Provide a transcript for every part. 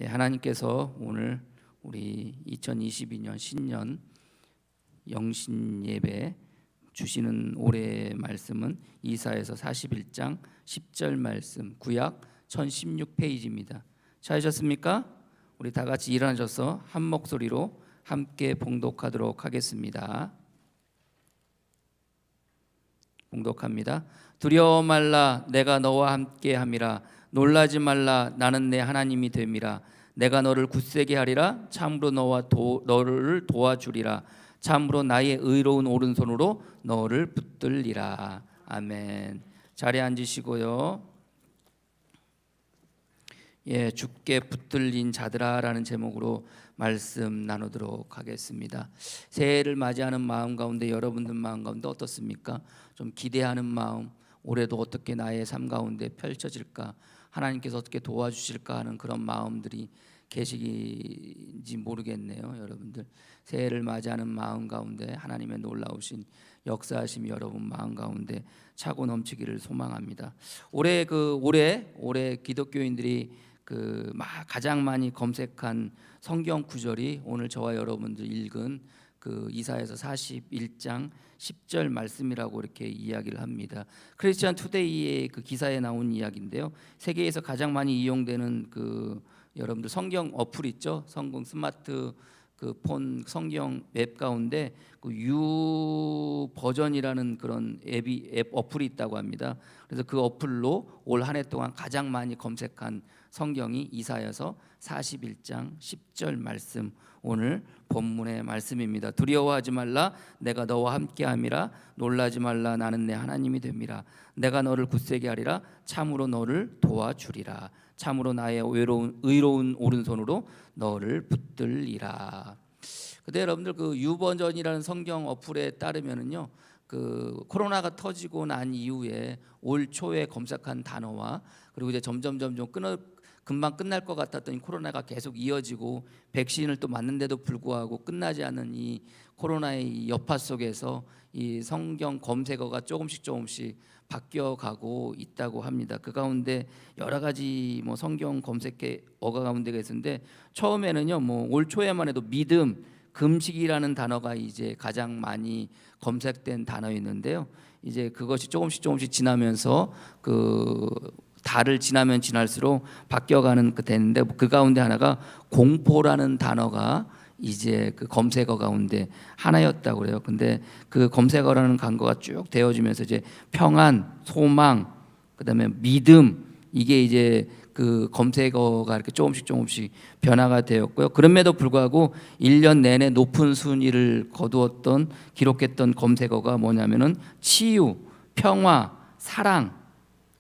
하나님께서 오늘 우리 2022년 신년 영신 예배 주시는 올해의 말씀은 이사야서 41장 10절 말씀, 구약 1016페이지입니다. 찾으셨습니까? 우리 다 같이 일어나셔서 한 목소리로 함께 봉독하도록 하겠습니다. 봉독합니다. 두려워 말라, 내가 너와 함께 함이라. 놀라지 말라, 나는 내 하나님이 됨이라. 내가 너를 굳세게 하리라. 참으로 너를 도와주리라. 참으로 나의 의로운 오른손으로 너를 붙들리라. 아멘. 자리에 앉으시고요. 주께 붙들린 자들아라는 제목으로 말씀 나누도록 하겠습니다. 새해를 맞이하는 마음 가운데 여러분들 마음 가운데 어떻습니까? 좀 기대하는 마음, 올해도 어떻게 나의 삶 가운데 펼쳐질까, 하나님께서 어떻게 도와주실까 하는 그런 마음들이 계시긴지 모르겠네요. 여러분들 새해를 맞이하는 마음 가운데 하나님의 놀라우신 역사하심이 여러분 마음 가운데 차고 넘치기를 소망합니다. 올해 기독교인들이 가장 많이 검색한 성경 구절이 오늘 저와 여러분들 읽은 이사야서 41장 10절 말씀이라고 이렇게 이야기를 합니다. 크리스천 투데이의 기사에 나온 이야기인데요. 세계에서 가장 많이 이용되는 여러분들 성경 어플 있죠? 성경 스마트 폰 성경 앱 가운데 U 버전이라는 그런 앱 어플이 있다고 합니다. 그래서 그 어플로 올 한 해 동안 가장 많이 검색한 성경이 이사야서 41장 10절 말씀, 오늘 본문의 말씀입니다. 두려워하지 말라, 내가 너와 함께함이라. 놀라지 말라, 나는 내 하나님이 됨이라. 내가 너를 굳세게 하리라. 참으로 너를 도와주리라. 참으로 나의 의로운 오른손으로 너를 붙들리라. 근데 여러분들 유버전이라는 성경 어플에 따르면은요, 코로나가 터지고 난 이후에 올 초에 검색한 단어와 그리고 이제 점점 금방 끝날 것 같았더니 코로나가 계속 이어지고 백신을 또 맞는데도 불구하고 끝나지 않는 이 코로나의 여파 속에서 이 성경 검색어가 조금씩 바뀌어가고 있다고 합니다. 그 가운데 여러 가지 성경 검색어가 가운데가 있었는데, 처음에는요 올 초에만 해도 믿음, 금식이라는 단어가 이제 가장 많이 검색된 단어였는데요. 이제 그것이 조금씩 지나면서 달을 지나면 지날수록 바뀌어가는 되는데, 그 가운데 하나가 공포라는 단어가 이제 검색어 가운데 하나였다고 그래요. 근데 그 검색어라는 단어가 쭉 되어지면서 이제 평안, 소망, 그다음에 믿음, 이게 이제 검색어가 이렇게 조금씩 변화가 되었고요. 그럼에도 불구하고 1년 내내 높은 순위를 기록했던 검색어가 뭐냐면은 치유, 평화, 사랑,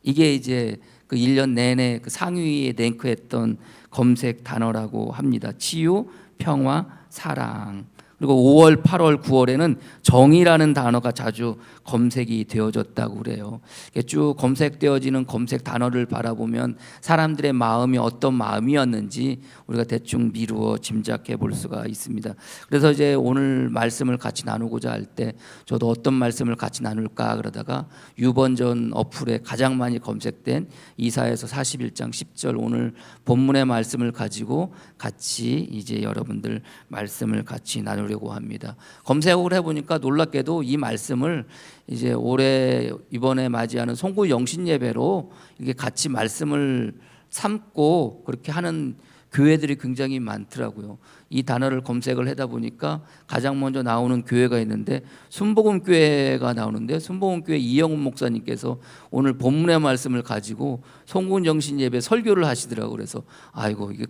이게 이제 1년 내내 상위에 랭크했던 검색 단어라고 합니다. 치유, 평화, 사랑. 그리고 5월, 8월, 9월에는 정의라는 단어가 자주 검색이 되어졌다고 그래요. 쭉 검색되어지는 검색 단어를 바라보면 사람들의 마음이 어떤 마음이었는지 우리가 대충 미루어 짐작해 볼 수가 있습니다. 그래서 이제 오늘 말씀을 같이 나누고자 할 때 저도 어떤 말씀을 같이 나눌까 그러다가 유번전 어플에 가장 많이 검색된 이사야서 41장 10절 오늘 본문의 말씀을 가지고 같이 이제 여러분들 말씀을 같이 나누려고 합니다. 검색을 해보니까 놀랍게도 이 말씀을 이제 올해 이번에 맞이하는 송구 영신 예배로 이게 같이 말씀을 삼고 그렇게 하는 교회들이 굉장히 많더라고요. 이 단어를 검색을 하다 보니까 가장 먼저 나오는 교회가 있는데 순복음교회가 나오는데, 순복음교회 이영훈 목사님께서 오늘 본문의 말씀을 가지고 송구 영신 예배 설교를 하시더라고요. 그래서 아이고, 이게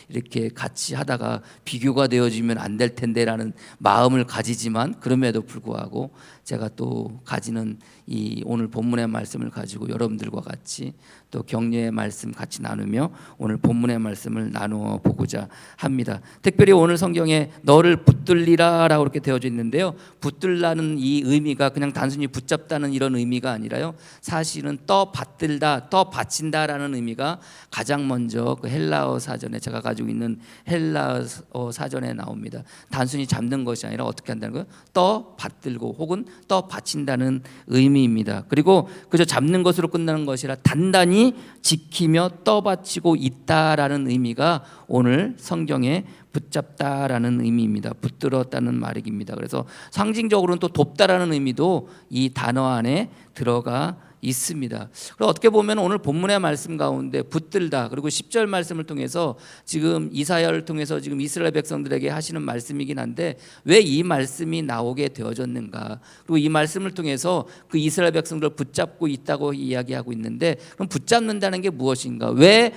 이렇게 같이 하다가 비교가 되어지면 안 될 텐데라는 마음을 가지지만, 그럼에도 불구하고 제가 또 가지는 이 오늘 본문의 말씀을 가지고 여러분들과 같이 또 격려의 말씀 같이 나누며 오늘 본문의 말씀을 나누어 보고자 합니다. 특별히 오늘 성경에 너를 붙들리라 라고 이렇게 되어져 있는데요, 붙들라는 이 의미가 그냥 단순히 붙잡다는 이런 의미가 아니라요, 사실은 떠받들다, 떠받친다라는 의미가 가장 먼저 헬라어 사전에, 제가 가지고 있는 헬라어 사전에 나옵니다. 단순히 잡는 것이 아니라 어떻게 한다는 거예요? 떠받들고 혹은 떠받친다는 의미입니다. 그리고 그저 잡는 것으로 끝나는 것이라 단단히 지키며 떠받치고 있다라는 의미가 의미가 오늘 성경에 붙잡다라는 의미입니다. 붙들었다는 말입니다. 그래서 상징적으로는 또 돕다라는 의미도 이 단어 안에 들어가 있습니다. 그리고 어떻게 보면 오늘 본문의 말씀 가운데 붙들다 그리고 10절 말씀을 통해서 지금 이사야를 통해서 지금 이스라엘 백성들에게 하시는 말씀이긴 한데 왜 이 말씀이 나오게 되어졌는가? 그리고 이 말씀을 통해서 그 이스라엘 백성들을 붙잡고 있다고 이야기하고 있는데 그럼 붙잡는다는 게 무엇인가? 왜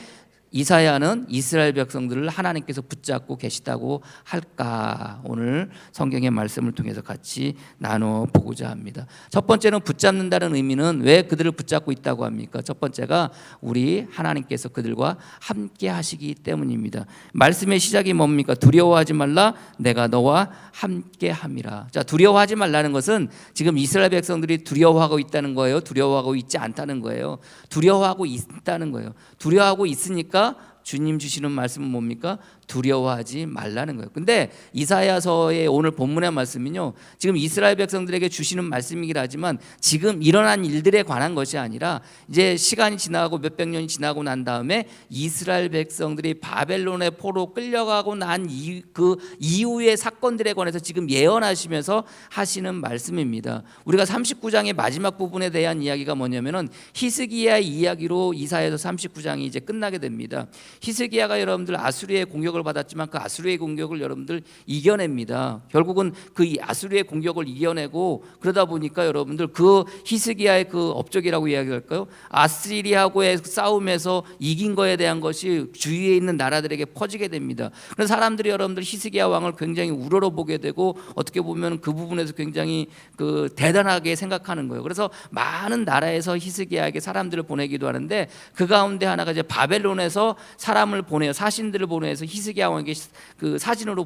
이사야는 이스라엘 백성들을 하나님께서 붙잡고 계시다고 할까? 오늘 성경의 말씀을 통해서 같이 나눠보고자 합니다. 첫 번째는 붙잡는다는 의미는 왜 그들을 붙잡고 있다고 합니까? 첫 번째가 우리 하나님께서 그들과 함께 하시기 때문입니다. 말씀의 시작이 뭡니까? 두려워하지 말라 내가 너와 함께 함이라. 자, 두려워하지 말라는 것은 지금 이스라엘 백성들이 두려워하고 있다는 거예요? 두려워하고 있지 않다는 거예요? 두려워하고 있다는 거예요. 두려워하고 있으니까 주님 주시는 말씀은 뭡니까? 두려워하지 말라는 거예요. 근데 이사야서의 오늘 본문의 말씀은요, 지금 이스라엘 백성들에게 주시는 말씀이긴 하지만 지금 일어난 일들에 관한 것이 아니라 이제 시간이 지나고 몇백 년이 지나고 난 다음에 이스라엘 백성들이 바벨론의 포로 끌려가고 난 그 이후의 사건들에 관해서 지금 예언하시면서 하시는 말씀입니다. 우리가 39장의 마지막 부분에 대한 이야기가 뭐냐면은 히스기야의 이야기로 이사야서 39장이 이제 끝나게 됩니다. 히스기야가 여러분들 아수리의 공격을 받았지만 그 아수리의 공격을 여러분들 이겨냅니다. 결국은 그 아수리의 공격을 이겨내고 그러다 보니까 여러분들 그 히스기야의 그 업적이라고 이야기할까요? 아시리아하고의 싸움에서 이긴 거에 대한 것이 주위에 있는 나라들에게 퍼지게 됩니다. 그래서 사람들이 여러분들 히스기야 왕을 굉장히 우러러보게 되고 어떻게 보면 그 부분에서 굉장히 그 대단하게 생각하는 거예요. 그래서 많은 나라에서 히스기야에게 사람들을 보내기도 하는데 그 가운데 하나가 이제 바벨론에서 사람을 보내요. 사신들을 보내서 히스기야 왕에게 그 사신으로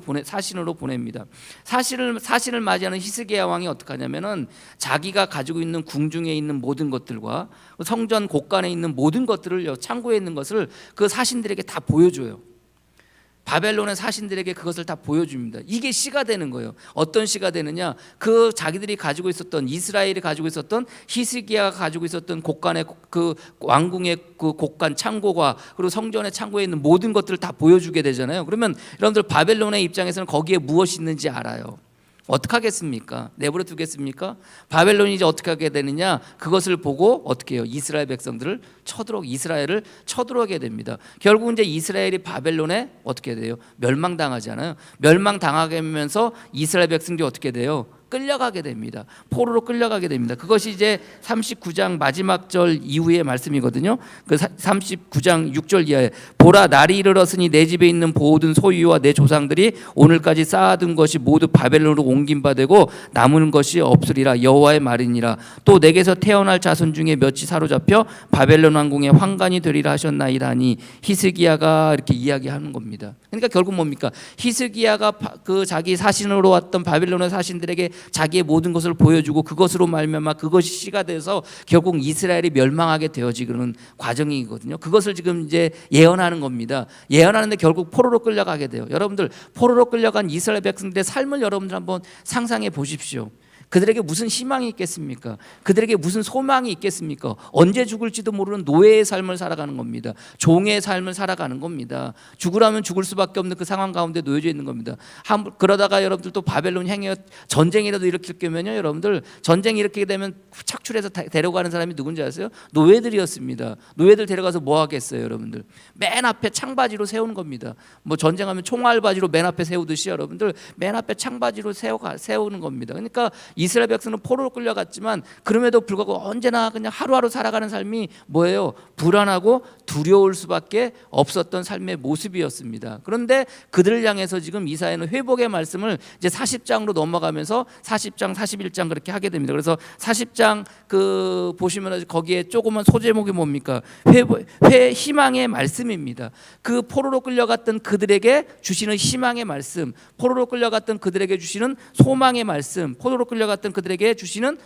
보냅니다. 사신을 맞이하는 히스기야 왕이 어떻게 하냐면은 자기가 가지고 있는 궁중에 있는 모든 것들과 성전 곳간에 있는 모든 것들을 창고에 있는 것을 그 사신들에게 다 보여줘요. 바벨론의 사신들에게 그것을 다 보여줍니다. 이게 시가 되는 거예요. 어떤 시가 되느냐? 그 자기들이 가지고 있었던 이스라엘이 가지고 있었던 히스기야가 가지고 있었던 곳간의 그 왕궁의 그 곳간 창고가 그리고 성전의 창고에 있는 모든 것들을 다 보여주게 되잖아요. 그러면 여러분들 바벨론의 입장에서는 거기에 무엇이 있는지 알아요. 어떻게 하겠습니까? 내버려 두겠습니까? 바벨론이 이제 어떻게 하게 되느냐? 그것을 보고 어떻게 해요? 이스라엘 백성들을 이스라엘을 쳐들어오게 됩니다. 결국 이제 이스라엘이 바벨론에 어떻게 돼요? 멸망당하잖아요. 멸망당하게 하면서 이스라엘 백성들이 어떻게 돼요? 끌려가게 됩니다. 포로로 끌려가게 됩니다. 그것이 이제 39장 마지막 절 이후의 말씀이거든요. 그 39장 6절 이하에 보라 날이 이르렀으니 내 집에 있는 모든 소유와 내 조상들이 오늘까지 쌓아둔 것이 모두 바벨론으로 옮긴 바 되고 남은 것이 없으리라 여호와의 말이니라. 또 내게서 태어날 자손 중에 몇이 사로잡혀 바벨론 왕궁의 환관이 되리라 하셨나이다니. 히스기야가 이렇게 이야기하는 겁니다. 그러니까 결국 뭡니까? 히스기야가 그 자기 사신으로 왔던 바벨론의 사신들에게 자기의 모든 것을 보여주고 그것으로 말미암아 그것이 씨가 돼서 결국 이스라엘이 멸망하게 되어지는 과정이거든요. 그것을 지금 이제 예언하는 겁니다. 예언하는데 결국 포로로 끌려가게 돼요. 여러분들 포로로 끌려간 이스라엘 백성들의 삶을 여러분들 한번 상상해 보십시오. 그들에게 무슨 희망이 있겠습니까? 그들에게 무슨 소망이 있겠습니까? 언제 죽을지도 모르는 노예의 삶을 살아가는 겁니다. 종의 삶을 살아가는 겁니다. 죽으라면 죽을 수밖에 없는 그 상황 가운데 놓여져 있는 겁니다. 그러다가 여러분들 또 바벨론 향해 전쟁이라도 일으킬 거면요, 여러분들 전쟁이 일으키게 되면 착출해서 데려가는 사람이 누군지 아세요? 노예들이었습니다. 노예들 데려가서 뭐 하겠어요, 여러분들? 맨 앞에 창바지로 세우는 겁니다. 뭐 전쟁하면 총알바지로 맨 앞에 세우듯이 여러분들 맨 앞에 창바지로 세우는 겁니다. 그러니까 이스라엘 백성은 포로로 끌려갔지만 그럼에도 불구하고 언제나 그냥 하루하루 살아가는 삶이 뭐예요? 불안하고 두려울 수밖에 없었던 삶의 모습이었습니다. 그런데 그들을 향해서 지금 이사야는 회복의 말씀을 이제 40장으로 넘어가면서 40장, 41장 그렇게 하게 됩니다. 그래서 40장 그 보시면 거기에 조그만 소제목이 뭡니까? 희망의 말씀입니다. 그 포로로 끌려갔던 그들에게 주시는 희망의 말씀, 포로로 끌려갔던 그들에게 주시는 소망의 말씀, 포로로 끌려갔던 그들에게 주시는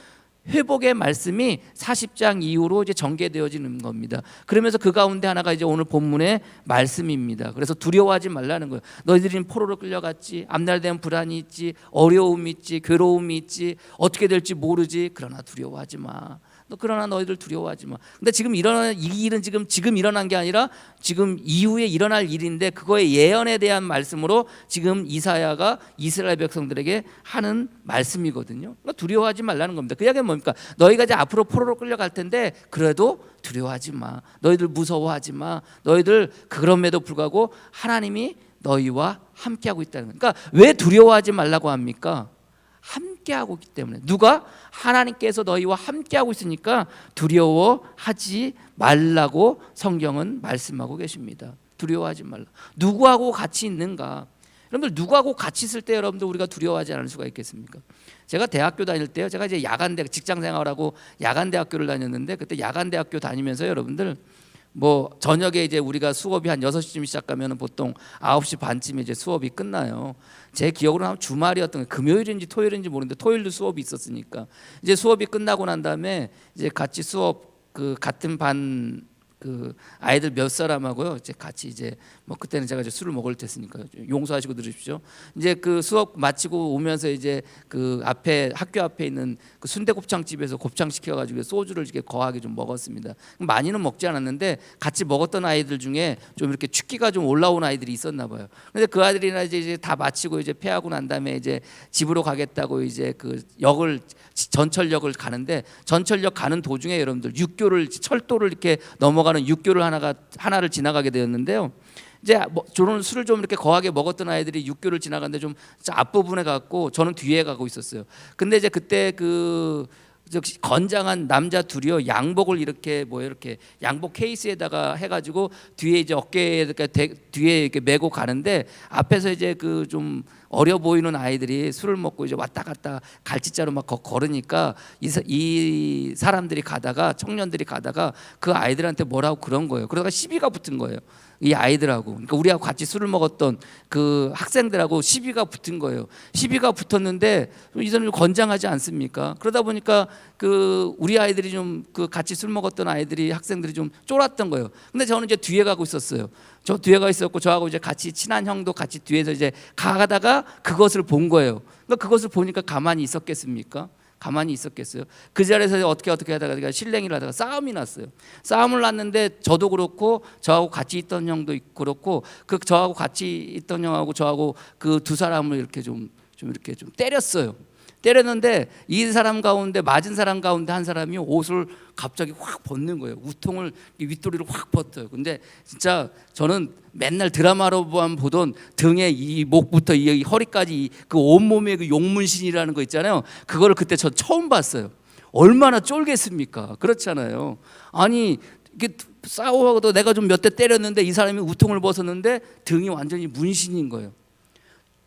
회복의 말씀이 40장 이후로 이제 전개되어지는 겁니다. 그러면서 그 가운데 하나가 이제 오늘 본문의 말씀입니다. 그래서 두려워하지 말라는 거예요. 너희들이 포로로 끌려갔지, 앞날 대한 불안이 있지, 어려움이 있지, 괴로움이 있지, 어떻게 될지 모르지. 그러나 두려워하지 마. 그러나 너희들 두려워하지 마. 근데 지금 일어난 이 일은 지금 일어난 게 아니라 지금 이후에 일어날 일인데 그거의 예언에 대한 말씀으로 지금 이사야가 이스라엘 백성들에게 하는 말씀이거든요. 그러니까 두려워하지 말라는 겁니다. 그 이야기는 뭡니까? 너희가 이제 앞으로 포로로 끌려갈 텐데 그래도 두려워하지 마. 너희들 무서워하지 마. 너희들 그럼에도 불구하고 하나님이 너희와 함께하고 있다는 거예요. 그러니까 왜 두려워하지 말라고 합니까? 함께하고 있기 때문에. 누가? 하나님께서 너희와 함께하고 있으니까 두려워하지 말라고 성경은 말씀하고 계십니다. 두려워하지 말라. 누구하고 같이 있는가? 여러분들 누구하고 같이 있을 때 여러분들 우리가 두려워하지 않을 수가 있겠습니까? 제가 대학교 다닐 때요, 제가 이제 직장 생활하고 야간 대학교를 다녔는데 그때 야간 대학교 다니면서 여러분들 뭐 저녁에 이제 우리가 수업이 한 6시쯤 시작하면 보통 9시 반쯤에 이제 수업이 끝나요. 제 기억으로 하면 주말이었던 게 금요일인지 토요일인지 모르는데 토요일도 수업이 있었으니까 이제 수업이 끝나고 난 다음에 이제 같이 수업 같은 반 아이들 몇 사람하고요 이제 같이 이제 뭐 그때는 제가 이제 술을 먹을 때였으니까 용서하시고 들으십시오. 이제 그 수업 마치고 오면서 이제 그 학교 앞에 있는 그 순대곱창 집에서 곱창 시켜가지고 소주를 이렇게 거하게 좀 먹었습니다. 많이는 먹지 않았는데 같이 먹었던 아이들 중에 좀 이렇게 축기가 좀 올라온 아이들이 있었나 봐요. 근데 그 아이들이나 이제 다 마치고 이제 패하고 난 다음에 이제 집으로 가겠다고 이제 그 전철역을 가는데 전철역 가는 도중에 여러분들 철도를 이렇게 넘어가는 육교를 하나를 지나가게 되었는데요. 이제 저는 술을 좀 이렇게 거하게 먹었던 아이들이 육교를 지나가는데 좀 앞부분에 갔고 저는 뒤에 가고 있었어요. 근데 이제 그때 건장한 남자 둘이요 양복을 이렇게 양복 케이스에다가 해가지고 뒤에 이제 어깨에 뒤에 이렇게 메고 가는데 앞에서 이제 좀 어려 보이는 아이들이 술을 먹고 이제 왔다 갔다 갈치자로 막 걸으니까 이 사람들이 가다가 청년들이 가다가 그 아이들한테 뭐라고 그런 거예요. 그러다가 시비가 붙은 거예요. 이 아이들하고, 그러니까 우리하고 같이 술을 먹었던 그 학생들하고 시비가 붙은 거예요. 시비가 붙었는데 이 사람이 건장하지 않습니까? 그러다 보니까 우리 아이들이 같이 술 먹었던 학생들이 좀 쫄았던 거예요. 근데 저는 이제 뒤에 가고 있었어요. 저 뒤에 가 있었고 저하고 이제 같이 친한 형도 같이 뒤에서 이제 가다가 그것을 본 거예요. 그러니까 그것을 보니까 가만히 있었겠습니까? 가만히 있었겠어요? 그 자리에서 어떻게 하다가 실랭이를 하다가 싸움이 났어요. 싸움을 났는데 저도 그렇고 저하고 같이 있던 형도 그렇고 저하고 같이 있던 형하고 저하고 그 두 사람을 이렇게 좀 때렸어요. 때렸는데 이 사람 가운데 맞은 사람 가운데 한 사람이 옷을 갑자기 확 벗는 거예요. 우통을 윗도리를 확 벗어요. 근데 진짜 저는 맨날 드라마로만 보던 등에 이 목부터 이 허리까지 그 온몸에 그 용문신이라는 거 있잖아요. 그거를 그때 저 처음 봤어요. 얼마나 쫄겠습니까? 그렇잖아요. 아니 이게 싸워도 내가 좀 몇 대 때렸는데 이 사람이 우통을 벗었는데 등이 완전히 문신인 거예요.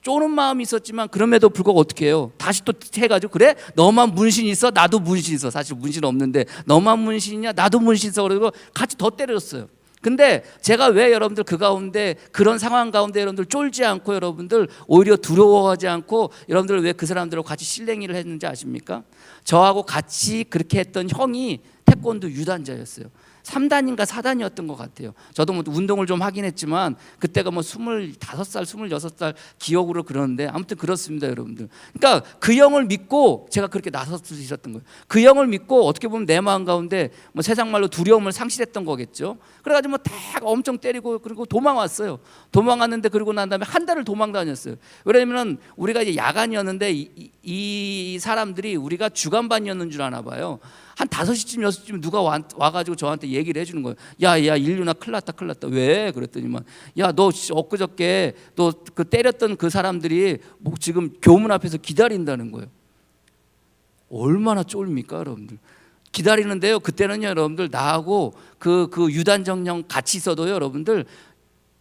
쪼는 마음이 있었지만 그럼에도 불구하고 어떻게 해요? 다시 또 해가지고 그래? 너만 문신 있어? 나도 문신 있어. 사실 문신 없는데 너만 문신이냐? 나도 문신 있어. 그리고 같이 더 때렸어요. 근데 제가 왜 여러분들 그 가운데 그런 상황 가운데 여러분들 쫄지 않고 여러분들 오히려 두려워하지 않고 여러분들 왜 그 사람들하고 같이 실랭이를 했는지 아십니까? 저하고 같이 그렇게 했던 형이 태권도 유단자였어요. 3단인가 4단이었던 것 같아요. 저도 뭐 운동을 좀 하긴 했지만 그때가 뭐 25살, 26살 기억으로 그러는데 아무튼 그렇습니다, 여러분들. 그러니까 그 형을 믿고 제가 그렇게 나설 수 있었던 거예요. 그 형을 믿고 어떻게 보면 내 마음 가운데 뭐 세상 말로 두려움을 상실했던 거겠죠. 그래가지고 뭐 다 엄청 때리고 그리고 도망왔어요. 도망왔는데 그러고 난 다음에 한 달을 도망 다녔어요. 왜냐면 우리가 이제 야간이었는데 이 사람들이 우리가 주간반이었는 줄 아나 봐요. 한 5시쯤 6시쯤 누가 와가지고 저한테 얘기를 해주는 거예요. 야 인류나 큰일 났다. 왜? 그랬더니만 야 너 엊그저께 너 그 때렸던 그 사람들이 뭐 지금 교문 앞에서 기다린다는 거예요. 얼마나 쫄입니까 여러분들. 기다리는데요. 그때는요 여러분들 나하고 그 유단정령 같이 있어도요 여러분들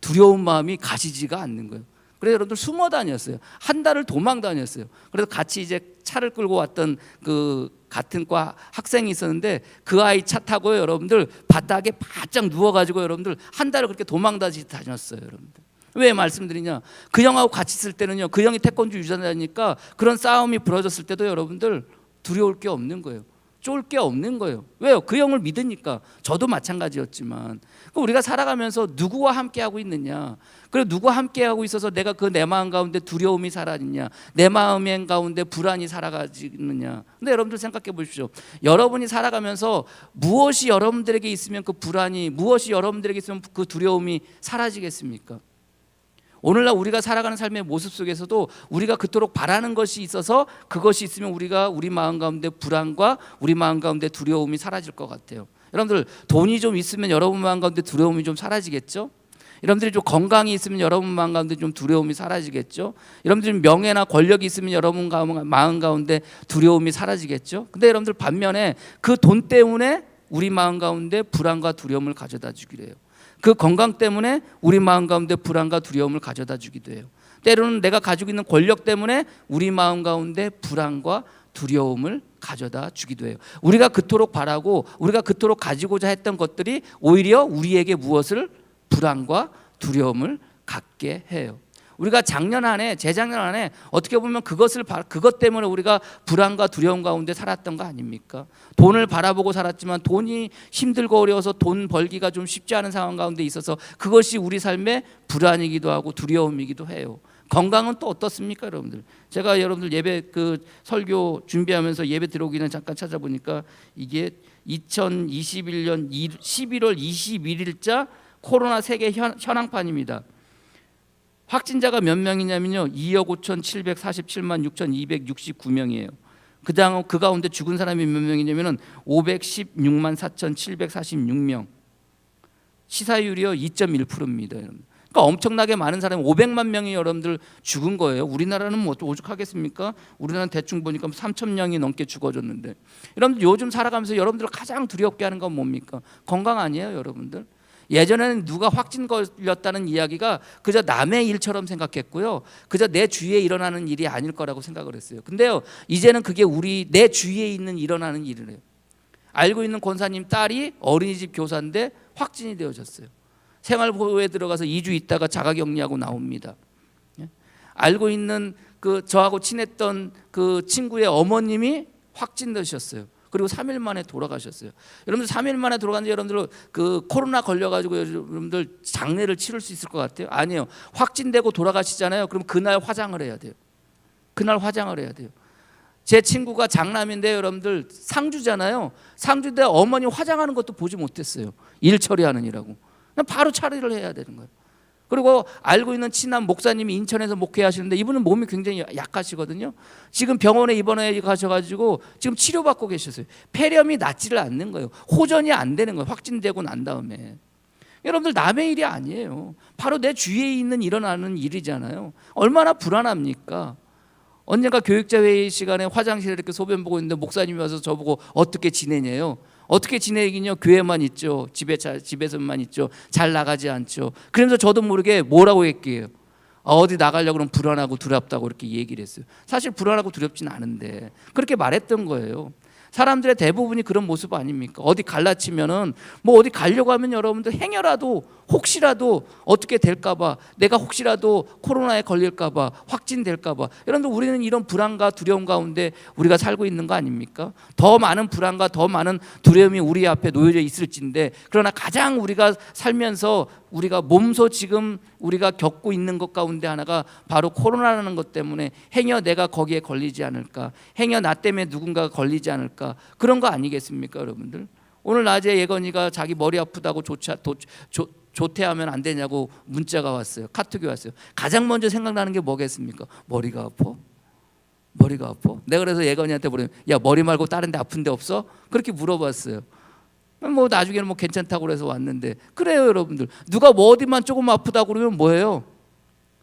두려운 마음이 가시지가 않는 거예요. 그래서 여러분들 숨어 다녔어요. 한 달을 도망 다녔어요. 그래서 같이 이제 차를 끌고 왔던 그 같은 과 학생이 있었는데 그 아이 차 타고요 여러분들 바닥에 바짝 누워가지고 여러분들 한 달을 그렇게 도망 다녔어요 여러분들. 왜 말씀드리냐? 그 형하고 같이 있을 때는요 그 형이 태권도 유전자니까 그런 싸움이 벌어졌을 때도 여러분들 두려울 게 없는 거예요. 쫄 게 없는 거예요. 왜요? 그 영을 믿으니까. 저도 마찬가지였지만. 우리가 살아가면서 누구와 함께하고 있느냐, 그리고 누구와 함께하고 있어서 내가 그 내 마음 가운데 두려움이 사라지냐, 내 마음 가운데 불안이 살아가지느냐. 근데 여러분들 생각해 보십시오. 여러분이 살아가면서 무엇이 여러분들에게 있으면 그 불안이, 무엇이 여러분들에게 있으면 그 두려움이 사라지겠습니까? 오늘날 우리가 살아가는 삶의 모습 속에서도 우리가 그토록 바라는 것이 있어서 그것이 있으면 우리 마음 가운데 불안과 우리 마음 가운데 두려움이 사라질 것 같아요. 여러분들 돈이 좀 있으면 여러분 마음 가운데 두려움이 좀 사라지겠죠? 여러분들이 좀 건강이 있으면 여러분 마음 가운데 좀 두려움이 사라지겠죠? 여러분들이 명예나 권력이 있으면 여러분 마음 가운데 두려움이 사라지겠죠? 근데 여러분들 반면에 그 돈 때문에 우리 마음 가운데 불안과 두려움을 가져다 주기도 해요. 그 건강 때문에 우리 마음 가운데 불안과 두려움을 가져다 주기도 해요. 때로는 내가 가지고 있는 권력 때문에 우리 마음 가운데 불안과 두려움을 가져다 주기도 해요. 우리가 그토록 바라고 우리가 그토록 가지고자 했던 것들이 오히려 우리에게 무엇을? 불안과 두려움을 갖게 해요. 우리가 재작년 안에 어떻게 보면 그것 때문에 우리가 불안과 두려움 가운데 살았던 거 아닙니까? 돈을 바라보고 살았지만 돈이 힘들고 어려워서 돈 벌기가 좀 쉽지 않은 상황 가운데 있어서 그것이 우리 삶의 불안이기도 하고 두려움이기도 해요. 건강은 또 어떻습니까, 여러분들? 제가 여러분들 예배 설교 준비하면서 예배 들어오기 전에 잠깐 찾아보니까 이게 2021년 11월 21일자 코로나 세계 현황판입니다. 확진자가 몇 명이냐면요, 2억 5,747만 6,269명이에요. 그 가운데 죽은 사람이 몇 명이냐면은 516만 4,746명. 치사율이요 2.1%입니다. 그러니까 엄청나게 많은 사람이 500만 명이 여러분들 죽은 거예요. 우리나라는 뭐 오죽하겠습니까? 우리나라는 대충 보니까 3,000명이 넘게 죽어졌는데, 여러분들 요즘 살아가면서 여러분들 가장 두렵게 하는 건 뭡니까? 건강 아니에요, 여러분들? 예전에는 누가 확진 걸렸다는 이야기가 그저 남의 일처럼 생각했고요, 그저 내 주위에 일어나는 일이 아닐 거라고 생각을 했어요. 근데요, 이제는 그게 내 주위에 일어나는 일이래요. 알고 있는 권사님 딸이 어린이집 교사인데 확진이 되어졌어요. 생활보호에 들어가서 2주 있다가 자가격리하고 나옵니다. 알고 있는 저하고 친했던 그 친구의 어머님이 확진되셨어요. 그리고 3일 만에 돌아가셨어요. 여러분들 3일 만에 돌아갔는데 여러분들 코로나 걸려가지고 여러분들 장례를 치를 수 있을 것 같아요? 아니에요. 확진되고 돌아가시잖아요. 그럼 그날 화장을 해야 돼요. 그날 화장을 해야 돼요. 제 친구가 장남인데 여러분들 상주잖아요. 상주인데 어머니 화장하는 것도 보지 못했어요. 일 처리하느니라고. 바로 처리를 해야 되는 거예요. 그리고 알고 있는 친한 목사님이 인천에서 목회하시는데 이분은 몸이 굉장히 약하시거든요. 지금 병원에 입원해 가셔가지고 지금 치료받고 계셨어요. 폐렴이 낫지를 않는 거예요. 호전이 안 되는 거예요. 확진되고 난 다음에. 여러분들 남의 일이 아니에요. 바로 내 주위에 일어나는 일이잖아요. 얼마나 불안합니까? 언젠가 교육자 회의 시간에 화장실에 이렇게 소변 보고 있는데 목사님이 와서 저보고 어떻게 지내냐요. 어떻게 지내긴요? 교회만 있죠. 집에서만 있죠. 잘 나가지 않죠. 그러면서 저도 모르게 뭐라고 했게요? 어디 나가려고 그러면 불안하고 두렵다고 이렇게 얘기를 했어요. 사실 불안하고 두렵진 않은데 그렇게 말했던 거예요. 사람들의 대부분이 그런 모습 아닙니까? 어디 갈라치면은 뭐 어디 가려고 하면 여러분들 행여라도 혹시라도 어떻게 될까봐, 내가 혹시라도 코로나에 걸릴까봐, 확진될까봐, 여러분들 우리는 이런 불안과 두려움 가운데 우리가 살고 있는 거 아닙니까? 더 많은 불안과 더 많은 두려움이 우리 앞에 놓여져 있을진데, 그러나 가장 우리가 살면서 우리가 몸소 지금 우리가 겪고 있는 것 가운데 하나가 바로 코로나라는 것 때문에 행여 내가 거기에 걸리지 않을까, 행여 나 때문에 누군가가 걸리지 않을까, 그런 거 아니겠습니까, 여러분들? 오늘 낮에 예건이가 자기 머리 아프다고 조퇴하면 안 되냐고 문자가 왔어요. 카톡이 왔어요. 가장 먼저 생각나는 게 뭐겠습니까? 머리가 아파? 머리가 아파? 내가 그래서 예건이한테 물으면 야, 머리 말고 다른 데 아픈 데 없어? 그렇게 물어봤어요. 뭐 나중에는 뭐 괜찮다고 그래서 왔는데, 그래요 여러분들. 누가 뭐 어디만 조금 아프다고 그러면 뭐예요?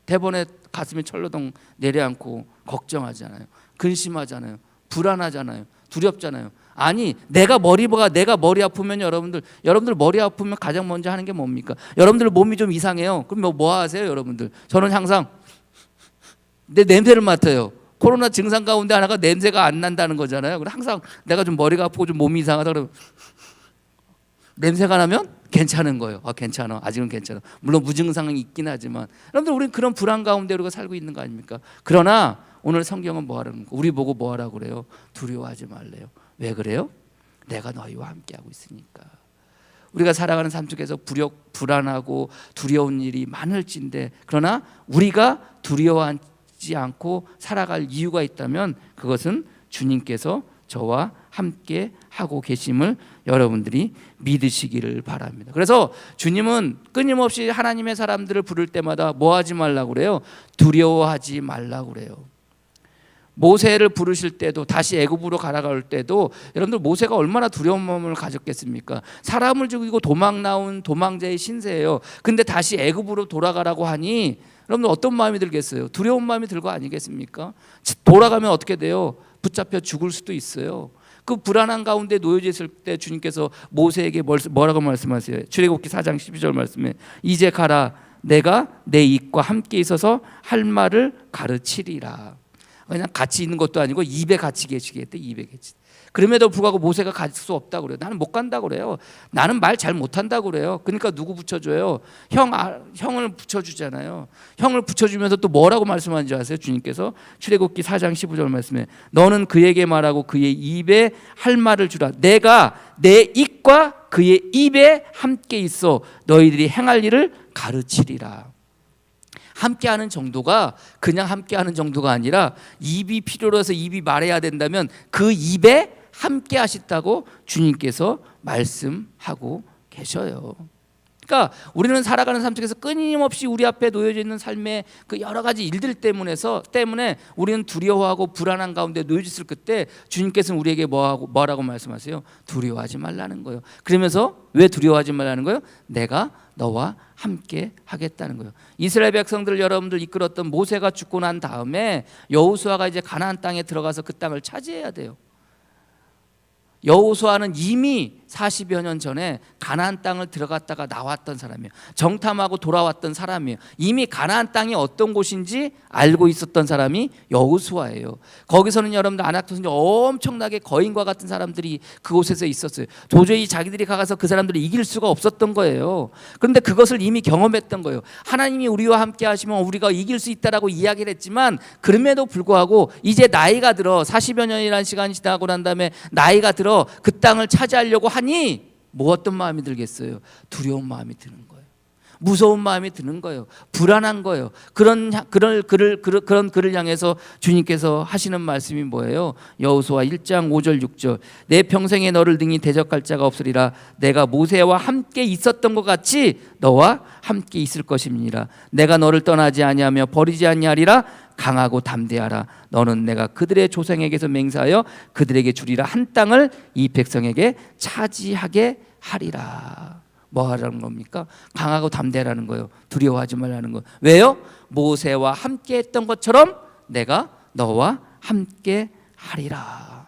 대번에 가슴이 철러덩 내려앉고 걱정하잖아요. 근심하잖아요. 불안하잖아요. 두렵잖아요. 아니, 내가 머리 아프면 여러분들 머리 아프면 가장 먼저 하는 게 뭡니까? 여러분들 몸이 좀 이상해요. 그럼 뭐 하세요 여러분들? 저는 항상 내 냄새를 맡아요. 코로나 증상 가운데 하나가 냄새가 안 난다는 거잖아요. 그래서 항상 내가 좀 머리가 아프고 좀 몸이 이상하다 그러면 냄새가 나면 괜찮은 거예요. 괜찮아. 아직은 괜찮아. 물론 무증상이 있긴 하지만 여러분들 우리는 그런 불안 가운데 우리가 살고 있는 거 아닙니까? 그러나 오늘 성경은 뭐 하라는 거? 우리 보고 뭐 하라고 그래요? 두려워하지 말래요. 왜 그래요? 내가 너희와 함께하고 있으니까. 우리가 살아가는 삶 속에서 불안하고 두려운 일이 많을진데, 그러나 우리가 두려워하지 않고 살아갈 이유가 있다면 그것은 주님께서 저와 함께 하고 계심을 여러분들이 믿으시기를 바랍니다. 그래서 주님은 끊임없이 하나님의 사람들을 부를 때마다 뭐 하지 말라고 그래요? 두려워하지 말라고 그래요. 모세를 부르실 때도, 다시 애굽으로 가라갈 때도 여러분들 모세가 얼마나 두려운 마음을 가졌겠습니까? 사람을 죽이고 도망 나온 도망자의 신세예요. 근데 다시 애굽으로 돌아가라고 하니 여러분들 어떤 마음이 들겠어요? 두려운 마음이 들 거 아니겠습니까? 돌아가면 어떻게 돼요? 붙잡혀 죽을 수도 있어요. 그 불안한 가운데 놓여져 있을 때 주님께서 모세에게 뭐라고 말씀하세요? 출애굽기 4장 12절 말씀에 이제 가라, 내가 내 입과 함께 있어서 할 말을 가르치리라. 그냥 같이 있는 것도 아니고 입에 같이 계시겠대. 입에 계시. 그럼에도 불구하고 모세가 갈 수 없다고 그래요. 나는 못 간다고 그래요. 나는 말 잘 못한다고 그래요. 그러니까 누구 붙여줘요? 형을 붙여주잖아요. 형을 붙여주면서 또 뭐라고 말씀하는지 아세요? 주님께서 출애굽기 4장 15절 말씀에 너는 그에게 말하고 그의 입에 할 말을 주라. 내가 내 입과 그의 입에 함께 있어 너희들이 행할 일을 가르치리라. 함께하는 정도가 그냥 함께하는 정도가 아니라 입이 필요로 해서 입이 말해야 된다면 그 입에 함께 하시다고 주님께서 말씀하고 계셔요. 그러니까 우리는 살아가는 삶 속에서 끊임없이 우리 앞에 놓여져 있는 삶의 그 여러 가지 일들 때문에 우리는 두려워하고 불안한 가운데 놓여져 있을 그때 주님께서는 우리에게 뭐라고 말씀하세요? 두려워하지 말라는 거예요. 그러면서 왜 두려워하지 말라는 거예요? 내가 너와 함께 하겠다는 거예요. 이스라엘 백성들을 여러분들 이끌었던 모세가 죽고 난 다음에 여호수아가 이제 가나안 땅에 들어가서 그 땅을 차지해야 돼요. 여호수아는 이미 40여 년 전에 가나안 땅을 들어갔다가 나왔던 사람이에요. 정탐하고 돌아왔던 사람이에요. 이미 가나안 땅이 어떤 곳인지 알고 있었던 사람이 여호수아예요. 거기서는 여러분들 아낙토스는 엄청나게 거인과 같은 사람들이 그곳에서 있었어요. 도저히 자기들이 가서 그 사람들을 이길 수가 없었던 거예요. 그런데 그것을 이미 경험했던 거예요. 하나님이 우리와 함께 하시면 우리가 이길 수 있다라고 이야기를 했지만 그럼에도 불구하고 이제 나이가 들어 40여 년이라는 시간이 지나고 난 다음에 나이가 들어 그 땅을 차지하려고 하니 뭐 어떤 마음이 들겠어요? 두려운 마음이 드는 거예요. 무서운 마음이 드는 거예요. 불안한 거예요. 그런 그를 향해서 주님께서 하시는 말씀이 뭐예요? 여호수아 1장 5절 6절 내 평생에 너를 등이 대적할 자가 없으리라. 내가 모세와 함께 있었던 것 같이 너와 함께 있을 것임이니라. 내가 너를 떠나지 아니하며 버리지 아니하리라. 강하고 담대하라. 너는 내가 그들의 조상에게서 맹세하여 그들에게 주리라 한 땅을 이 백성에게 차지하게 하리라. 뭐 하라는 겁니까? 강하고 담대하라는 거예요. 두려워하지 말라는 거예요. 왜요? 모세와 함께 했던 것처럼 내가 너와 함께 하리라.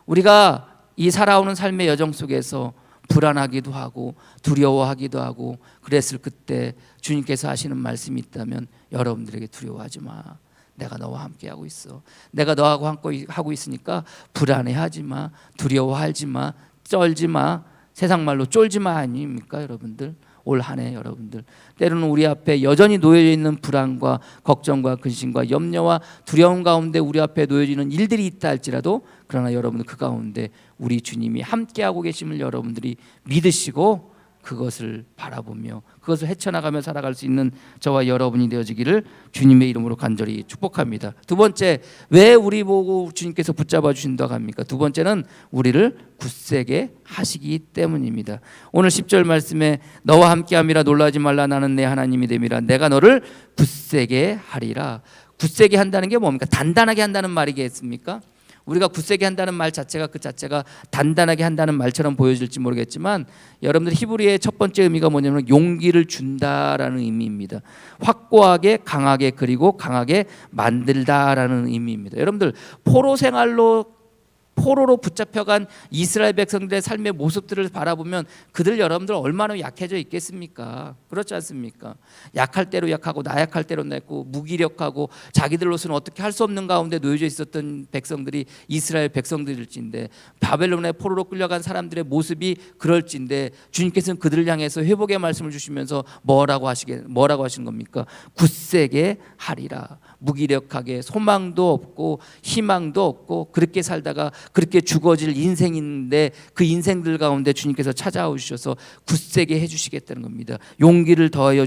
우리가 이 살아오는 삶의 여정 속에서 불안하기도 하고 두려워하기도 하고 그랬을 그때 주님께서 하시는 말씀이 있다면 여러분들에게 두려워하지 마. 내가 너와 함께 하고 있어. 내가 너하고 함께 하고 있으니까 불안해하지 마. 두려워하지 마. 쩔지 마. 세상 말로 쫄지 마 아닙니까 여러분들? 올 한 해 여러분들 때로는 우리 앞에 여전히 놓여져 있는 불안과 걱정과 근심과 염려와 두려움 가운데 우리 앞에 놓여지는 일들이 있다 할지라도 그러나 여러분들 그 가운데 우리 주님이 함께하고 계심을 여러분들이 믿으시고 그것을 바라보며 그것을 헤쳐나가며 살아갈 수 있는 저와 여러분이 되어지기를 주님의 이름으로 간절히 축복합니다. 두 번째, 왜 우리 보고 주님께서 붙잡아 주신다고 합니까? 두 번째는 우리를 굳세게 하시기 때문입니다. 오늘 10절 말씀에 너와 함께함이라 놀라지 말라. 나는 내 하나님이 됨이라. 내가 너를 굳세게 하리라. 굳세게 한다는 게 뭡니까? 단단하게 한다는 말이겠습니까? 우리가 굳세게 한다는 말 자체가 그 자체가 단단하게 한다는 말처럼 보여질지 모르겠지만 여러분들 히브리의 첫 번째 의미가 뭐냐면 용기를 준다라는 의미입니다. 확고하게 강하게 그리고 강하게 만들다라는 의미입니다. 여러분들 포로로 붙잡혀간 이스라엘 백성들의 삶의 모습들을 바라보면 그들 여러분들 얼마나 약해져 있겠습니까? 그렇지 않습니까? 약할 대로 약하고 나약할 대로 나약고 무기력하고 자기들로서는 어떻게 할 수 없는 가운데 놓여져 있었던 백성들이 이스라엘 백성들일진데 바벨론의 포로로 끌려간 사람들의 모습이 그럴진데 주님께서는 그들을 향해서 회복의 말씀을 주시면서 뭐라고 하시는 겁니까? 굳세게 하리라. 무기력하게 소망도 없고 희망도 없고 그렇게 살다가 그렇게 죽어질 인생인데 그 인생들 가운데 주님께서 찾아오셔서 굳세게 해주시겠다는 겁니다. 용기를 더하여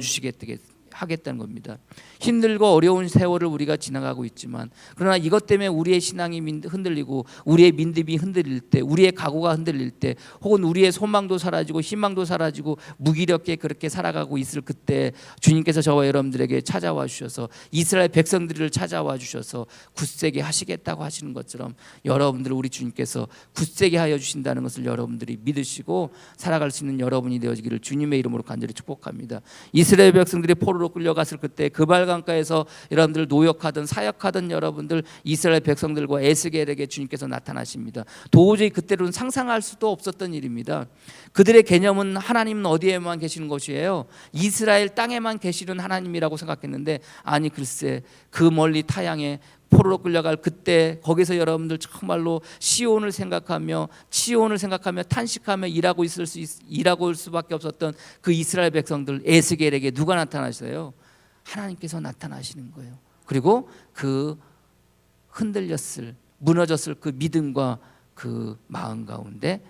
하겠다는 겁니다. 힘들고 어려운 세월을 우리가 지나가고 있지만, 그러나 이것 때문에 우리의 신앙이 흔들리고 우리의 믿음이 흔들릴 때, 우리의 각오가 흔들릴 때, 혹은 우리의 소망도 사라지고 희망도 사라지고 무기력하게 그렇게 살아가고 있을 그때 주님께서 저와 여러분들에게 찾아와 주셔서 이스라엘 백성들을 찾아와 주셔서 굳세게 하시겠다고 하시는 것처럼 여러분들을 우리 주님께서 굳세게 하여 주신다는 것을 여러분들이 믿으시고 살아갈 수 있는 여러분이 되어지기를 주님의 이름으로 간절히 축복합니다. 이스라엘 백성들이 포로로 끌려갔을 그때 그 발강가에서 여러분들 노역하던 사역하던 여러분들 이스라엘 백성들과 에스겔에게 주님께서 나타나십니다. 도저히 그때로는 상상할 수도 없었던 일입니다. 그들의 개념은 하나님은 어디에만 계시는 것이에요? 이스라엘 땅에만 계시는 하나님이라고 생각했는데, 아니 글쎄 그 멀리 타양에 포로로 끌려갈 그때 거기서 여러분들 정말로 시온을 생각하며 치온을 생각하며 탄식하며 일하고 올 수밖에 없었던 그 이스라엘 백성들 에스겔에게 누가 나타나셔요? 하나님께서 나타나시는 거예요. 그리고 그 흔들렸을 무너졌을 그 믿음과 그 마음 가운데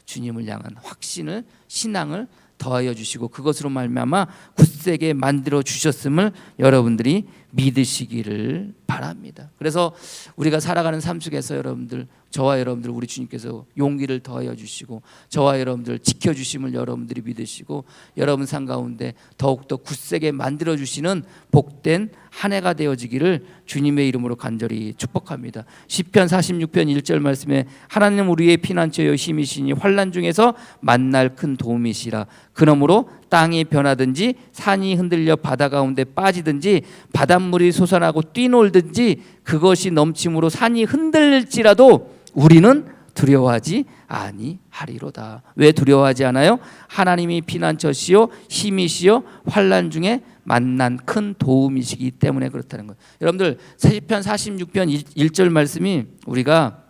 주님을 향한 확신을 신앙을 더하여 주시고 그것으로 말미암아 굳세게 만들어 주셨음을 여러분들이 믿으시기를 바랍니다. 그래서 우리가 살아가는 삶 속에서 여러분들, 저와 여러분들 우리 주님께서 용기를 더하여 주시고 저와 여러분들 지켜주심을 여러분들이 믿으시고 여러분 삶 가운데 더욱더 굳세게 만들어 주시는 복된 한 해가 되어지기를 주님의 이름으로 간절히 축복합니다. 시편 46편 1절 말씀에 하나님 우리의 피난처여 힘이시니 환난 중에서 만날 큰 도움이시라. 그러므로 땅이 변하든지 산이 흔들려 바다 가운데 빠지든지 바닷물이 솟아나고 뛰놀든지 그것이 넘침으로 산이 흔들릴지라도 우리는 두려워하지 아니하리로다. 왜 두려워하지 않아요? 하나님이 피난처시요 힘이시요 환난 중에 만난 큰 도움이시기 때문에 그렇다는 거예요. 여러분들 시편 46편 1절 말씀이 우리가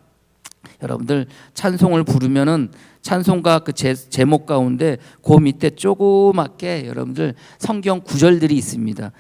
여러분들 찬송을 부르면은 찬송가 그 제목 가운데 그 밑에 조그맣게 여러분들 성경 구절들이 있습니다.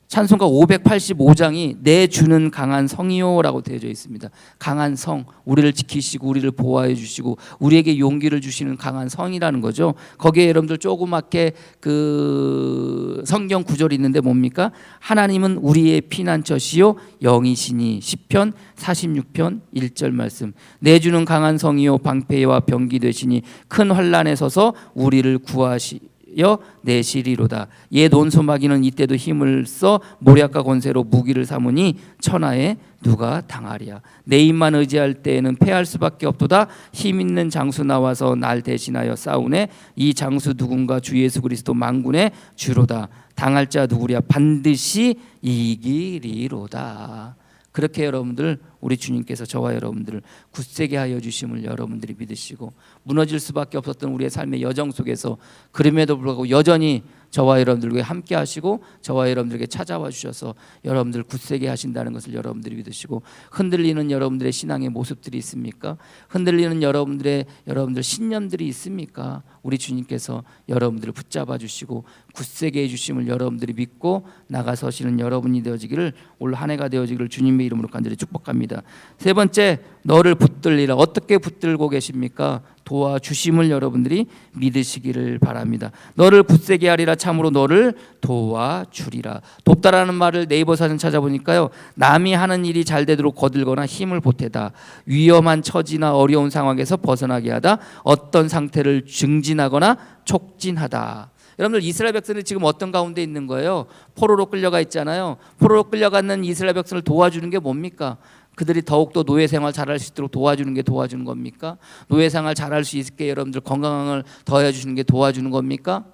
찬송가 585장이 내 주는 강한 성이요라고 되어져 있습니다. 강한 성, 우리를 지키시고 우리를 보호해 주시고 우리에게 용기를 주시는 강한 성이라는 거죠. 거기에 여러분들 조그맣게 그 성경 구절이 있는데 뭡니까? 하나님은 우리의 피난처시요 영이시니. 시편 46편 1절 말씀. 내 주는 강한 성이요 방패와 병기 되시니 큰 환난에 서서 우리를 구하시여 내시리로다. 옛 온소마귀는 이때도 힘을 써 모략과 권세로 무기를 삼으니 천하에 누가 당하랴. 내 힘만 의지할 때에는 패할 수밖에 없도다. 힘 있는 장수 나와서 날 대신하여 싸우네. 이 장수 누군가 주 예수 그리스도 만군의 주로다. 당할 자 누구랴. 반드시 이기리로다. 그렇게 여러분들 우리 주님께서 저와 여러분들을 굳세게 하여 주심을 여러분들이 믿으시고 무너질 수밖에 없었던 우리의 삶의 여정 속에서 그럼에도 불구하고 여전히 저와 여러분들과 함께 하시고 저와 여러분들에게 찾아와 주셔서 여러분들 굳세게 하신다는 것을 여러분들이 믿으시고 흔들리는 여러분들의 신앙의 모습들이 있습니까? 흔들리는 여러분들 신념들이 있습니까? 우리 주님께서 여러분들을 붙잡아 주시고 굳세게 해주심을 여러분들이 믿고 나가서시는 여러분이 되어지기를 올 한 해가 되어지기를 주님의 이름으로 간절히 축복합니다. 세 번째, 너를 붙들리라. 어떻게 붙들고 계십니까? 도와주심을 여러분들이 믿으시기를 바랍니다. 너를 굳세게 하리라. 참으로 너를 도와주리라. 돕다라는 말을 네이버 사전 찾아보니까요, 남이 하는 일이 잘 되도록 거들거나 힘을 보태다. 위험한 처지나 어려운 상황에서 벗어나게 하다. 어떤 상태를 증진하거나 촉진하다. 여러분들 이스라엘 백성들이 지금 어떤 가운데 있는 거예요? 포로로 끌려가 있잖아요. 포로로 끌려가는 이스라엘 백성을 도와주는 게 뭡니까? 그들이 더욱더 노예 생활 잘할 수 있도록 도와주는 게 도와주는 겁니까? 노예 생활 잘할 수 있게 여러분들 건강을 더해 주시는 게 도와주는 겁니까?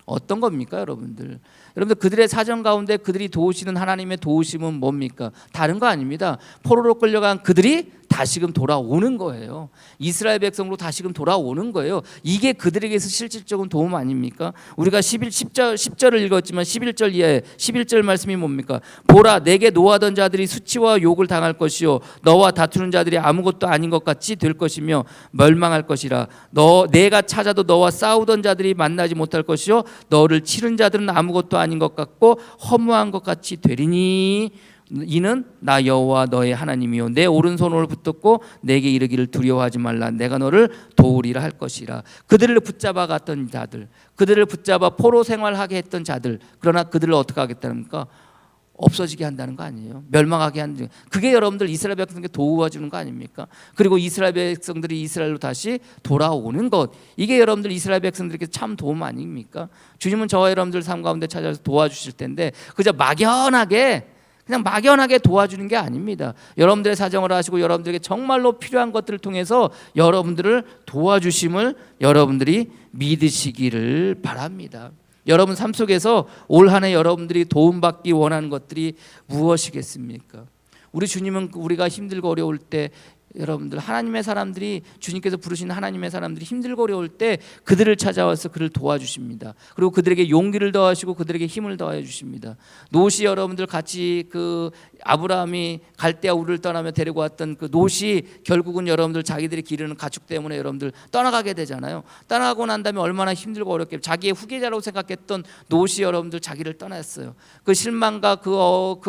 어떤 겁니까 여러분들? 여러분들 그들의 사정 가운데 그들이 도우시는 하나님의 도우심은 뭡니까? 다른 거 아닙니다. 포로로 끌려간 그들이 다시금 돌아오는 거예요. 이스라엘 백성으로 다시금 돌아오는 거예요. 이게 그들에게서 실질적인 도움 아닙니까? 우리가 10절을 읽었지만 11절 이하에 11절 말씀이 뭡니까? 보라, 내게 노하던 자들이 수치와 욕을 당할 것이요 너와 다투는 자들이 아무것도 아닌 것 같이 될 것이며 멸망할 것이라. 내가 찾아도 너와 싸우던 자들이 만나지 못할 것이요 너를 치른 자들은 아무것도 아닌 것 같고 허무한 것 같이 되리니. 이는 나 여호와 너의 하나님이요 내 오른손을 붙들고 내게 이르기를 두려워하지 말라 내가 너를 도우리라 할 것이라. 그들을 붙잡아 갔던 자들, 그들을 붙잡아 포로 생활하게 했던 자들, 그러나 그들을 어떻게 하겠다는가? 없어지게 한다는 거 아니에요? 멸망하게 한다는, 그게 여러분들 이스라엘 백성에게 도와주는 거 아닙니까? 그리고 이스라엘 백성들이 이스라엘로 다시 돌아오는 것, 이게 여러분들 이스라엘 백성들에게 참 도움 아닙니까? 주님은 저와 여러분들 삶 가운데 찾아서 도와주실 텐데 그저 막연하게 그냥 막연하게 도와주는 게 아닙니다. 여러분들의 사정을 아시고 여러분들에게 정말로 필요한 것들을 통해서 여러분들을 도와주심을 여러분들이 믿으시기를 바랍니다. 여러분 삶 속에서 올 한 해 여러분들이 도움받기 원하는 것들이 무엇이겠습니까? 우리 주님은 우리가 힘들고 어려울 때, 여러분들 하나님의 사람들이, 주님께서 부르신 하나님의 사람들이 힘들고 어려울 때 그들을 찾아와서 그를 도와주십니다. 그리고 그들에게 용기를 더하시고 그들에게 힘을 더해 주십니다. 롯이 여러분들 같이 그 아브라함이 갈대아 우르를 떠나며 데리고 왔던 그 롯이 결국은 여러분들 자기들이 기르는 가축 때문에 여러분들 떠나가게 되잖아요. 떠나고 난 다음에 얼마나 힘들고 어렵게 자기의 후계자라고 생각했던 롯이 여러분들 자기를 떠났어요. 그 실망과 그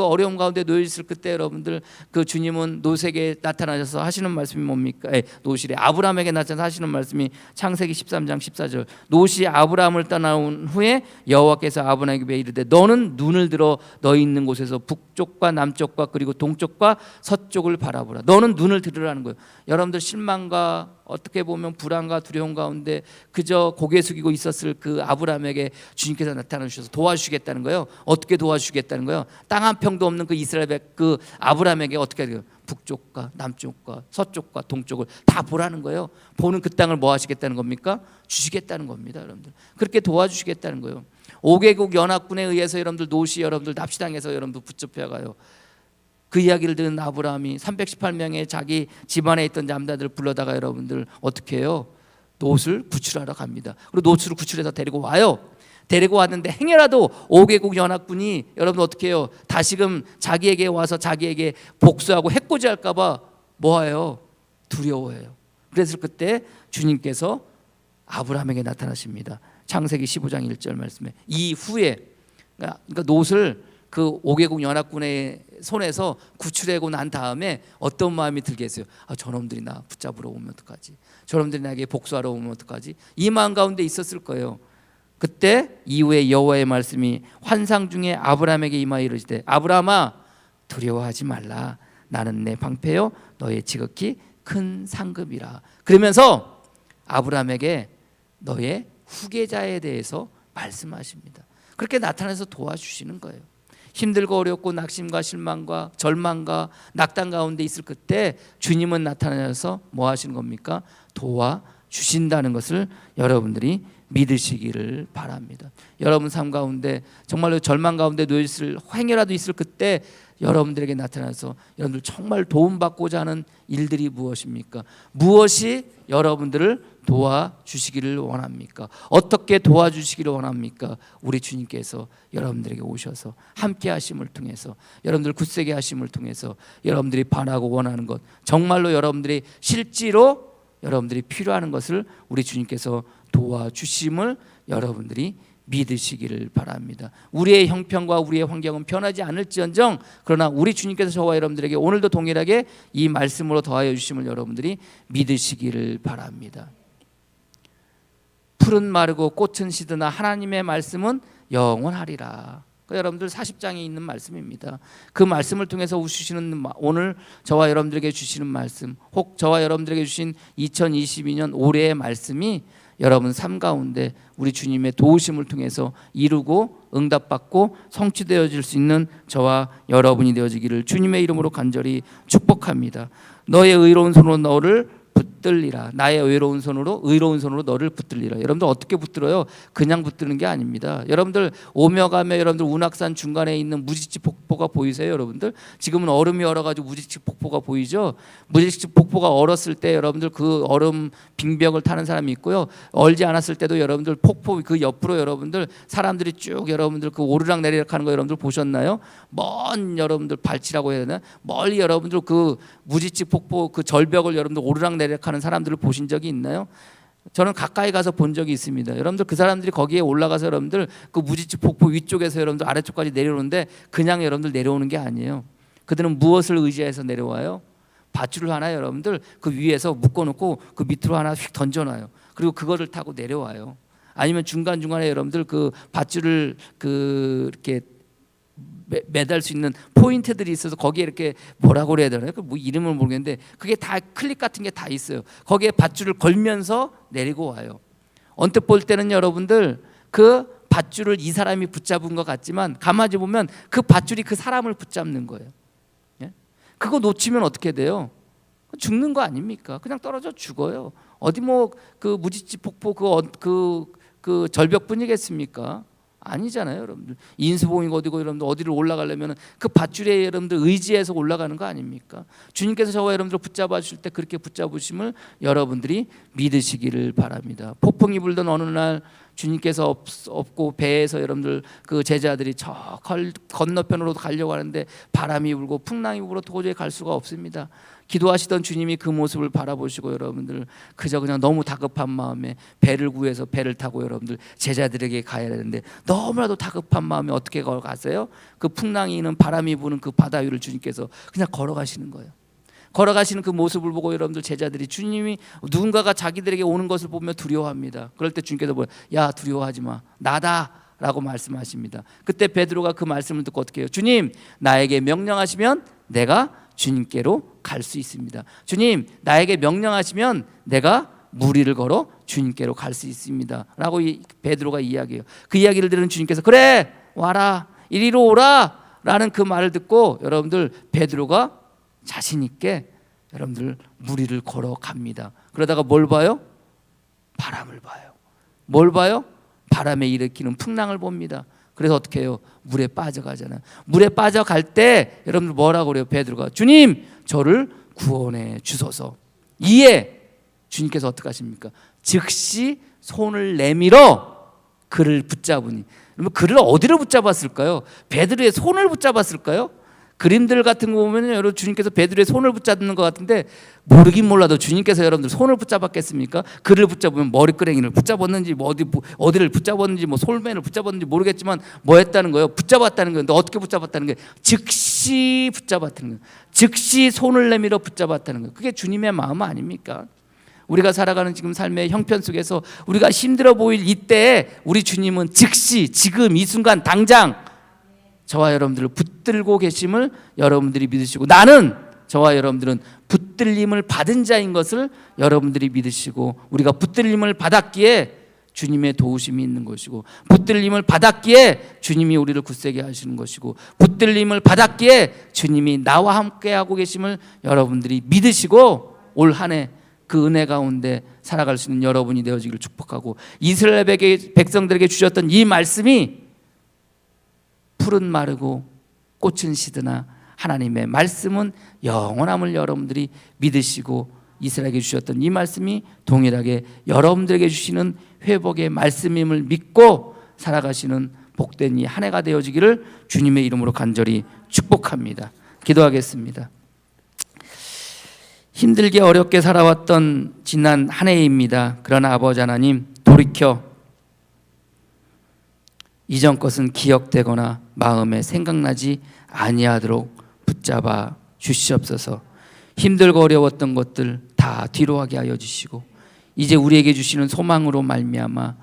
어려움 가운데 놓여 있을 그때 여러분들 그 주님은 롯에게 나타나셔서 하시는 말씀이 뭡니까? 롯이 아브라함에게 나타나서 하시는 말씀이 창세기 13장 14절. 롯이 아브라함을 떠나온 후에 여호와께서 아브라함에게 이르되 너는 눈을 들어 너 있는 곳에서 북쪽과 남쪽과 그리고 동쪽과 서쪽을 바라보라. 너는 눈을 들으라는 거예요. 여러분들 실망과 어떻게 보면 불안과 두려움 가운데 그저 고개 숙이고 있었을 그 아브라함에게 주님께서 나타나셔서 도와주시겠다는 거예요. 어떻게 도와주시겠다는 거예요? 땅 한 평도 없는 그 이스라엘 그 아브라함에게 어떻게 해요? 북쪽과 남쪽과 서쪽과 동쪽을 다 보라는 거예요. 보는 그 땅을 뭐 하시겠다는 겁니까? 주시겠다는 겁니다, 여러분들. 그렇게 도와주시겠다는 거예요. 5개국 연합군에 의해서 여러분들 롯이 여러분들 납치당해서 여러분들 붙잡혀가요. 그 이야기를 들은 아브라함이 318명의 자기 집안에 있던 남자들을 불러다가 여러분들 어떻게 해요? 롯을 구출하러 갑니다. 그리고 롯을 구출해서 데리고 와요. 데리고 왔는데 행여라도 5개국 연합군이 여러분 어떻게 해요? 다시금 자기에게 와서 자기에게 복수하고 해코지할까 봐 뭐해요? 두려워해요. 그래서 그때 주님께서 아브라함에게 나타나십니다. 창세기 15장 1절 말씀에 이후에 그러니까 롯을 그 5개국 연합군의 손에서 구출하고 난 다음에 어떤 마음이 들겠어요? 저놈들이 나 붙잡으러 오면 어떡하지? 저놈들이 나에게 복수하러 오면 어떡하지? 이 마음 가운데 있었을 거예요. 그때 이후에 여호와의 말씀이 환상 중에 아브라함에게 임하여 이르시되 아브라함아 두려워하지 말라. 나는 내 방패요 너의 지극히 큰 상급이라. 그러면서 아브라함에게 너의 후계자에 대해서 말씀하십니다. 그렇게 나타나서 도와주시는 거예요. 힘들고 어렵고 낙심과 실망과 절망과 낙담 가운데 있을 그때 주님은 나타나셔서 뭐 하시는 겁니까? 도와주신다는 것을 여러분들이 믿으시기를 바랍니다. 여러분 삶 가운데 정말로 절망 가운데 놓여 있을 행여라도 있을 그때 여러분들에게 나타나서 여러분들 정말 도움받고자 하는 일들이 무엇입니까? 무엇이 여러분들을 도와주시기를 원합니까? 어떻게 도와주시기를 원합니까? 우리 주님께서 여러분들에게 오셔서 함께 하심을 통해서 여러분들 굳세게 하심을 통해서 여러분들이 바라고 원하는 것 정말로 여러분들이 실제로 여러분들이 필요한 것을 우리 주님께서 도와주심을 여러분들이 믿으시기를 바랍니다. 우리의 형편과 우리의 환경은 변하지 않을지언정 그러나 우리 주님께서 저와 여러분들에게 오늘도 동일하게 이 말씀으로 더하여 주심을 여러분들이 믿으시기를 바랍니다. 풀은 마르고 꽃은 시드나 하나님의 말씀은 영원하리라. 여러분들 40장에 있는 말씀입니다. 그 말씀을 통해서 주시는 오늘 저와 여러분들에게 주시는 말씀, 혹 저와 여러분들에게 주신 2022년 올해의 말씀이 여러분 삶 가운데 우리 주님의 도우심을 통해서 이루고 응답받고 성취되어질 수 있는 저와 여러분이 되어지기를 주님의 이름으로 간절히 축복합니다. 너의 의로운 손으로 너를 붙들리라. 나의 의로운 손으로 너를 붙들리라. 여러분들 어떻게 붙들어요? 그냥 붙드는 게 아닙니다. 여러분들 오며 가며 여러분들 운악산 중간에 있는 무지치 폭포가 보이세요? 여러분들 지금은 얼음이 얼어가지고 무지치 폭포가 보이죠? 무지치 폭포가 얼었을 때 여러분들 그 얼음 빙벽을 타는 사람이 있고요. 얼지 않았을 때도 여러분들 폭포 그 옆으로 여러분들 사람들이 쭉 여러분들 그 오르락 내리락 하는 거 여러분들 보셨나요? 먼 여러분들 발치라고 해야 되나? 멀리 여러분들 그 무지치 폭포 그 절벽을 여러분들 오르락 내리락하는 사람들을 보신 적이 있나요? 저는 가까이 가서 본 적이 있습니다. 여러분들 그 사람들이 거기에 올라가서 여러분들 그 무지치 폭포 위쪽에서 여러분들 아래쪽까지 내려오는데 그냥 여러분들 내려오는 게 아니에요. 그들은 무엇을 의지해서 내려와요? 밧줄을 하나 여러분들 그 위에서 묶어놓고 그 밑으로 하나 휙 던져놔요. 그리고 그거를 타고 내려와요. 아니면 중간중간에 여러분들 그 밧줄을 이렇게 매달 수 있는 포인트들이 있어서 거기에 이렇게 뭐라고 그래야 되나요? 뭐 이름을 모르겠는데 그게 다 클립 같은 게 다 있어요. 거기에 밧줄을 걸면서 내리고 와요. 언뜻 볼 때는 여러분들 그 밧줄을 이 사람이 붙잡은 것 같지만 가만히 보면 그 밧줄이 그 사람을 붙잡는 거예요. 예? 그거 놓치면 어떻게 돼요? 죽는 거 아닙니까? 그냥 떨어져 죽어요. 어디 뭐 그 무지치 폭포 그 절벽뿐이겠습니까? 아니잖아요, 여러분들. 인수봉이고 어디고 여러분들 어디를 올라가려면 그 밧줄에 여러분들 의지해서 올라가는 거 아닙니까? 주님께서 저와 여러분들 붙잡아 주실 때 그렇게 붙잡으심을 여러분들이 믿으시기를 바랍니다. 폭풍이 불던 어느 날 주님께서 없고 배에서 여러분들 그 제자들이 저 건너편으로 가려고 하는데 바람이 불고 풍랑이 불어 도저히 갈 수가 없습니다. 기도하시던 주님이 그 모습을 바라보시고 여러분들 그저 그냥 너무 다급한 마음에 배를 구해서 배를 타고 여러분들 제자들에게 가야 되는데 너무나도 다급한 마음에 어떻게 걸어가세요? 그 풍랑이 있는 바람이 부는 그 바다 위를 주님께서 그냥 걸어가시는 거예요. 걸어가시는 그 모습을 보고 여러분들 제자들이 주님이 누군가가 자기들에게 오는 것을 보며 두려워합니다. 그럴 때 주님께서 야 두려워하지 마 나다 라고 말씀하십니다. 그때 베드로가 그 말씀을 듣고 어떻게 해요? 주님 나에게 명령하시면 내가 주님께로 갈 수 있습니다. 주님 나에게 명령하시면 내가 무리를 걸어 주님께로 갈 수 있습니다 라고 베드로가 이야기해요. 그 이야기를 들은 주님께서 그래 와라 이리로 오라 라는 그 말을 듣고 여러분들 베드로가 자신 있게 여러분들 무리를 걸어갑니다. 그러다가 뭘 봐요? 바람을 봐요. 뭘 봐요? 바람에 일으키는 풍랑을 봅니다. 그래서 어떻게 해요? 물에 빠져가잖아요. 물에 빠져갈 때 여러분들 뭐라고 그래요? 베드로가 주님 저를 구원해 주소서. 이에 주님께서 어떻게 하십니까? 즉시 손을 내밀어 그를 붙잡으니. 그러면 그를 어디로 붙잡았을까요? 베드로의 손을 붙잡았을까요? 그림들 같은 거 보면 여러분 주님께서 베드로의 손을 붙잡는 것 같은데 모르긴 몰라도 주님께서 여러분들 손을 붙잡았겠습니까? 그를 붙잡으면 머리끄댕이를 붙잡았는지 뭐 어디를 붙잡았는지 뭐 솔맨을 붙잡았는지 모르겠지만 뭐 했다는 거예요? 붙잡았다는 거예요. 근데 어떻게 붙잡았다는 거예요? 즉시 붙잡았다는 거예요. 즉시 손을 내밀어 붙잡았다는 거예요. 그게 주님의 마음 아닙니까? 우리가 살아가는 지금 삶의 형편 속에서 우리가 힘들어 보일 이때에 우리 주님은 즉시 지금 이 순간 당장 저와 여러분들을 붙들고 계심을 여러분들이 믿으시고 나는 저와 여러분들은 붙들림을 받은 자인 것을 여러분들이 믿으시고 우리가 붙들림을 받았기에 주님의 도우심이 있는 것이고 붙들림을 받았기에 주님이 우리를 굳세게 하시는 것이고 붙들림을 받았기에 주님이 나와 함께하고 계심을 여러분들이 믿으시고 올 한 해 그 은혜 가운데 살아갈 수 있는 여러분이 되어지기를 축복하고 이스라엘 백성들에게 주셨던 이 말씀이 풀은 마르고 꽃은 시드나 하나님의 말씀은 영원함을 여러분들이 믿으시고 이스라엘에게 주셨던 이 말씀이 동일하게 여러분들에게 주시는 회복의 말씀임을 믿고 살아가시는 복된 이 한 해가 되어지기를 주님의 이름으로 간절히 축복합니다. 기도하겠습니다. 힘들게 어렵게 살아왔던 지난 한 해입니다. 그러나 아버지 하나님 돌이켜 이전 것은 기억되거나 마음에 생각나지 아니하도록 붙잡아 주시옵소서. 힘들고 어려웠던 것들 다 뒤로 하게 하여 주시고 이제 우리에게 주시는 소망으로 말미암아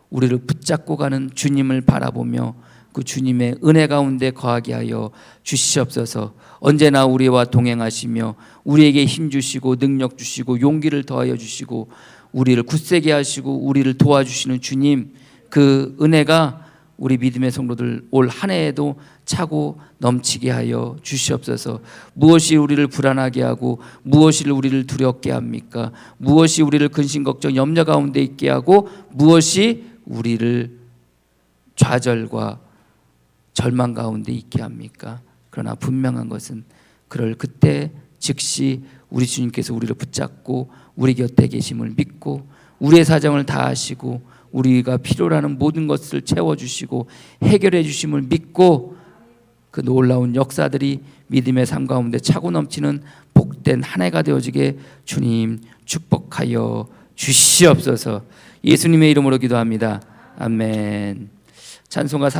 우리를 붙잡고 가는 주님을 바라보며 그 주님의 은혜 가운데 거하게 하여 주시옵소서. 언제나 우리와 동행하시며 우리에게 힘 주시고 능력 주시고 용기를 더하여 주시고 우리를 굳세게 하시고 우리를 도와주시는 주님 그 은혜가 우리 믿음의 성도들 올 한 해에도 차고 넘치게 하여 주시옵소서. 무엇이 우리를 불안하게 하고 무엇이 우리를 두렵게 합니까? 무엇이 우리를 근심 걱정 염려 가운데 있게 하고 무엇이 우리를 좌절과 절망 가운데 있게 합니까? 그러나 분명한 것은 그럴 그때 즉시 우리 주님께서 우리를 붙잡고 우리 곁에 계심을 믿고 우리의 사정을 다 아시고 우리가 필요로 하는 모든 것을 채워주시고 해결해 주심을 믿고 그 놀라운 역사들이 믿음의 삶 가운데 차고 넘치는 복된 한 해가 되어지게 주님 축복하여 주시옵소서. 예수님의 이름으로 기도합니다. 아멘. 찬송가